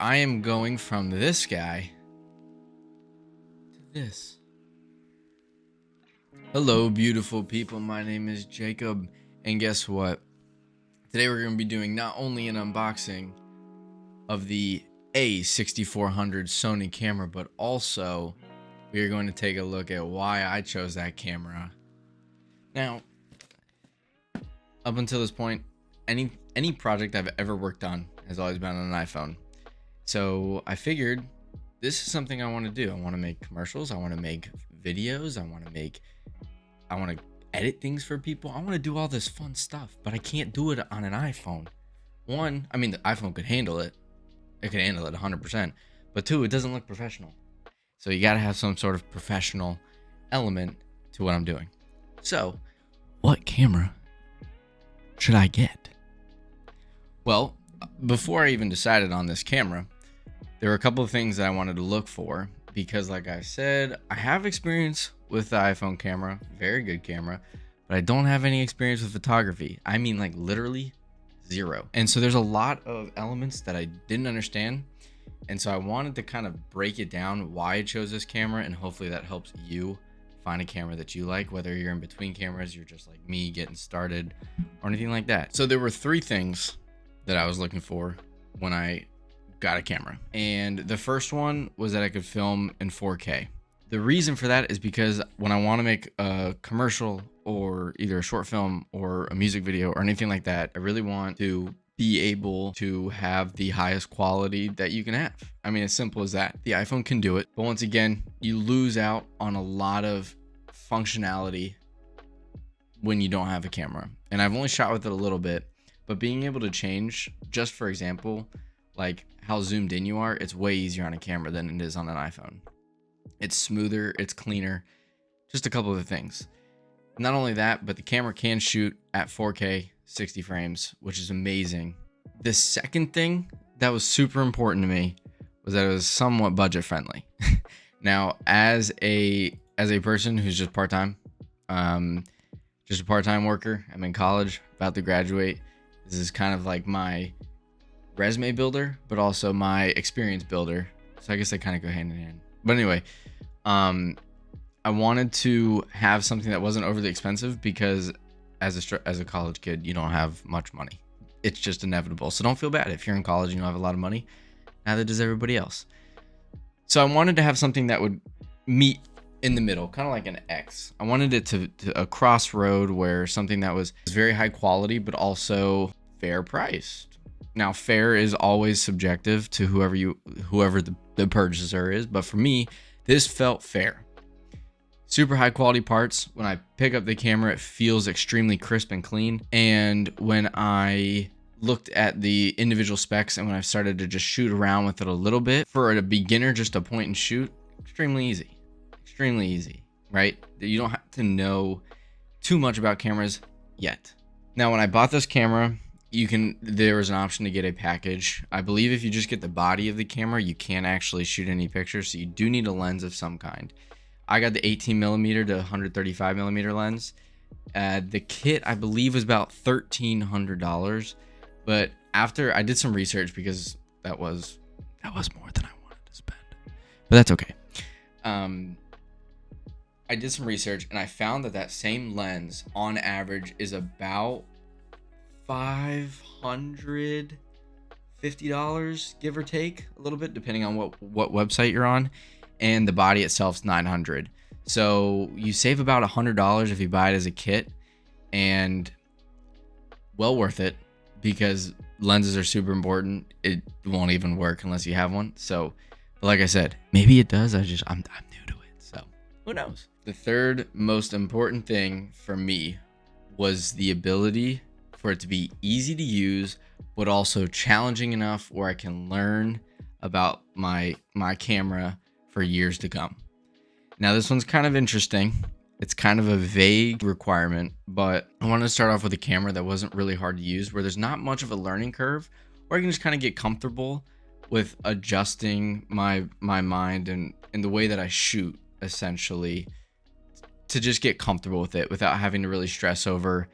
I am going from this guy to this. Hello, beautiful people. My name is Jacob, and guess what? Today we're going to be doing not only an unboxing of the A6400 Sony camera, but also we are going to take a look at why I chose that camera. Now, up until this point, any project I've ever worked on has always been on an iPhone. So I figured this is something I want to do. I want to make commercials. I want to make videos. I want to edit things for people. I want to do all this fun stuff, but I can't do it on an iPhone. One, I mean, the iPhone could handle it. It could handle it 100%. But two, it doesn't look professional. So you got to have some sort of professional element to what I'm doing. So, what camera should I get? Well, before I even decided on this camera, there were a couple of things that I wanted to look for because, like I said, I have experience with the iPhone camera, very good camera, but I don't have any experience with photography. I mean, like literally zero. And so there's a lot of elements that I didn't understand. And so I wanted to kind of break it down why I chose this camera, and hopefully that helps you find a camera that you like, whether you're in between cameras, you're just like me getting started or anything like that. So there were three things that I was looking for when I got a camera. And the first one was that I could film in 4K. The reason for that is because when I want to make a commercial or either a short film or a music video or anything like that, I really want to be able to have the highest quality that you can have. I mean, as simple as that. The iPhone can do it, but once again, you lose out on a lot of functionality when you don't have a camera. And I've only shot with it a little bit, but being able to change, just for example, like how zoomed in you are, it's way easier on a camera than it is on an iPhone. It's smoother, it's cleaner, just a couple of things. Not only that, but the camera can shoot at 4K 60 frames, which is amazing. The second thing that was super important to me was that it was somewhat budget friendly. Now, as a person who's just part-time, just a part-time worker, I'm in college, about to graduate. This is kind of like my resume builder, but also my experience builder. So I guess they kind of go hand in hand. But anyway, I wanted to have something that wasn't overly expensive because as a college kid, you don't have much money. It's just inevitable. So don't feel bad if you're in college and you don't have a lot of money. Neither does everybody else. So I wanted to have something that would meet in the middle, kind of like an X. I wanted it to a crossroad where something that was very high quality, but also fair priced. Now, fair is always subjective to whoever the purchaser is, but for me, this felt fair. Super high quality parts. When I pick up the camera, it feels extremely crisp and clean. And when I looked at the individual specs and when I started to just shoot around with it a little bit, for a beginner, just to point and shoot, extremely easy, right? You don't have to know too much about cameras yet. Now, when I bought this camera, there was an option to get a package. I believe if you just get the body of the camera, you can't actually shoot any pictures. So you do need a lens of some kind. I got the 18mm to 135mm lens. The kit, I believe, was about $1,300. But after I did some research, because that was more than I wanted to spend. But that's okay. I did some research and I found that same lens on average is about $550, give or take a little bit, depending on what website you're on, and the body itself's $900. So you save about $100 if you buy it as a kit, and well worth it because lenses are super important. It won't even work unless you have one. So, but like I said, maybe it does. I'm new to it, so who knows? The third most important thing for me was the ability for it to be easy to use, but also challenging enough where I can learn about my camera for years to come. Now, this one's kind of interesting. It's kind of a vague requirement, but I wanted to start off with a camera that wasn't really hard to use, where there's not much of a learning curve, where I can just kind of get comfortable with adjusting my mind and the way that I shoot, essentially, to just get comfortable with it without having to really stress over,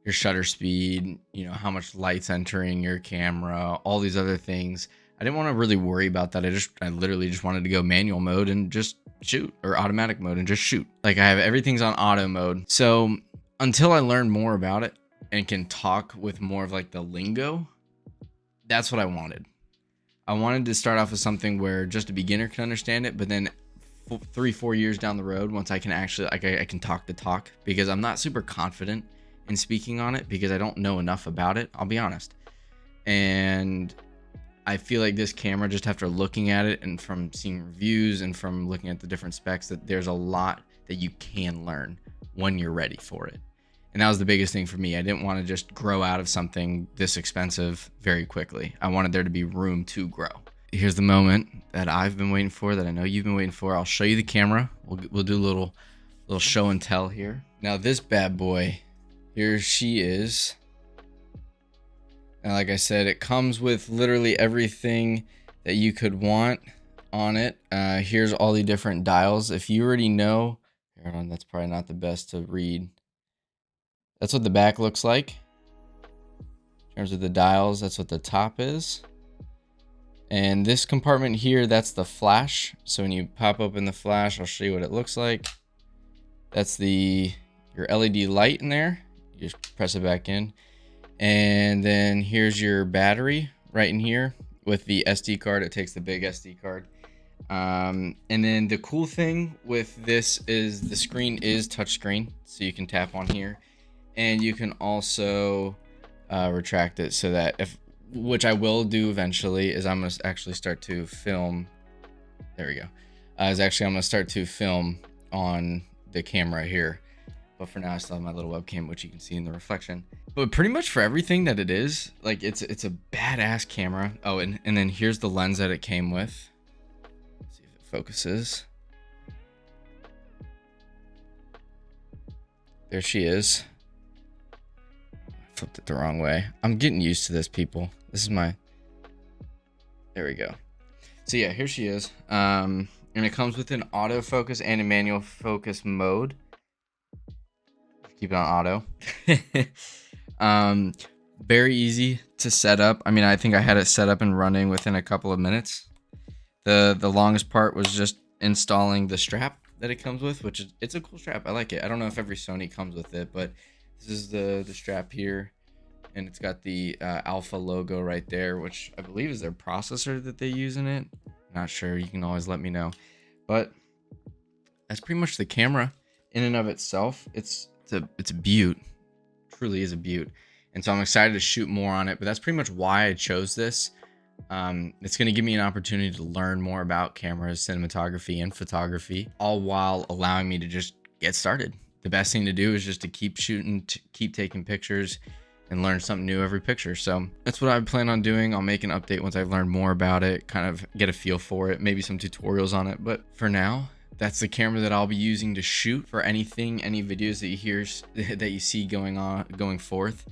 your shutter speed, you know, how much light's entering your camera, all these other things. I didn't want to really worry about that. I literally just wanted to go manual mode and just shoot, or automatic mode and just shoot. Like, I have everything's on auto mode. So until I learn more about it and can talk with more of like the lingo, that's what I wanted. I wanted to start off with something where just a beginner can understand it, but then 3-4 years down the road, once I can actually, like, I can talk the talk, because I'm not super confident in speaking on it because I don't know enough about it, I'll be honest. And I feel like this camera, just after looking at it and from seeing reviews and from looking at the different specs, that there's a lot that you can learn when you're ready for it. And that was the biggest thing for me. I didn't want to just grow out of something this expensive very quickly. I wanted there to be room to grow. Here's the moment that I've been waiting for, that I know you've been waiting for. I'll show you the camera. We'll do a little show and tell here. Now this bad boy, here she is. And like I said, it comes with literally everything that you could want on it. Here's all the different dials. If you already know, hold on, that's probably not the best to read. That's what the back looks like. In terms of the dials, that's what the top is. And this compartment here, that's the flash. So when you pop open the flash, I'll show you what it looks like. That's your LED light in there. You just press it back in. And then here's your battery right in here with the SD card. It takes the big SD card. And then the cool thing with this is the screen is touchscreen, so you can tap on here. And you can also retract it, so that which I will do eventually, is I'm going to actually start to film. There we go. I'm going to start to film on the camera here. But for now, I still have my little webcam, which you can see in the reflection. But pretty much for everything that it is, like, it's a badass camera. Oh, and then here's the lens that it came with. Let's see if it focuses. There she is. Flipped it the wrong way. I'm getting used to this, people. This is there we go. So yeah, here she is. And it comes with an autofocus and a manual focus mode. Keep it on auto. Very easy to set up. I mean, I think I had it set up and running within a couple of minutes. The longest part was just installing the strap that it comes with, which it's a cool strap. I like it. I don't know if every Sony comes with it, but this is the strap here, and it's got the Alpha logo right there, which I believe is their processor that they use in it. Not sure. You can always let me know. But that's pretty much the camera in and of itself. It's a beaut. Truly is a beaut. And so I'm excited to shoot more on it. But that's pretty much why I chose this. It's going to give me an opportunity to learn more about cameras, cinematography, and photography, all while allowing me to just get started. The best thing to do is just to keep shooting, to keep taking pictures, and learn something new every picture. So that's what I plan on doing. I'll make an update once I've learned more about it, kind of get a feel for it, maybe some tutorials on it. But for now, that's the camera that I'll be using to shoot for anything, any videos that you see going forth.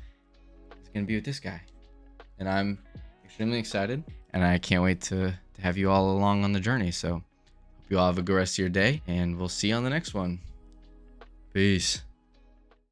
It's gonna be with this guy, and I'm extremely excited, and I can't wait to have you all along on the journey. So hope you all have a good rest of your day, and we'll see you on the next one. Peace.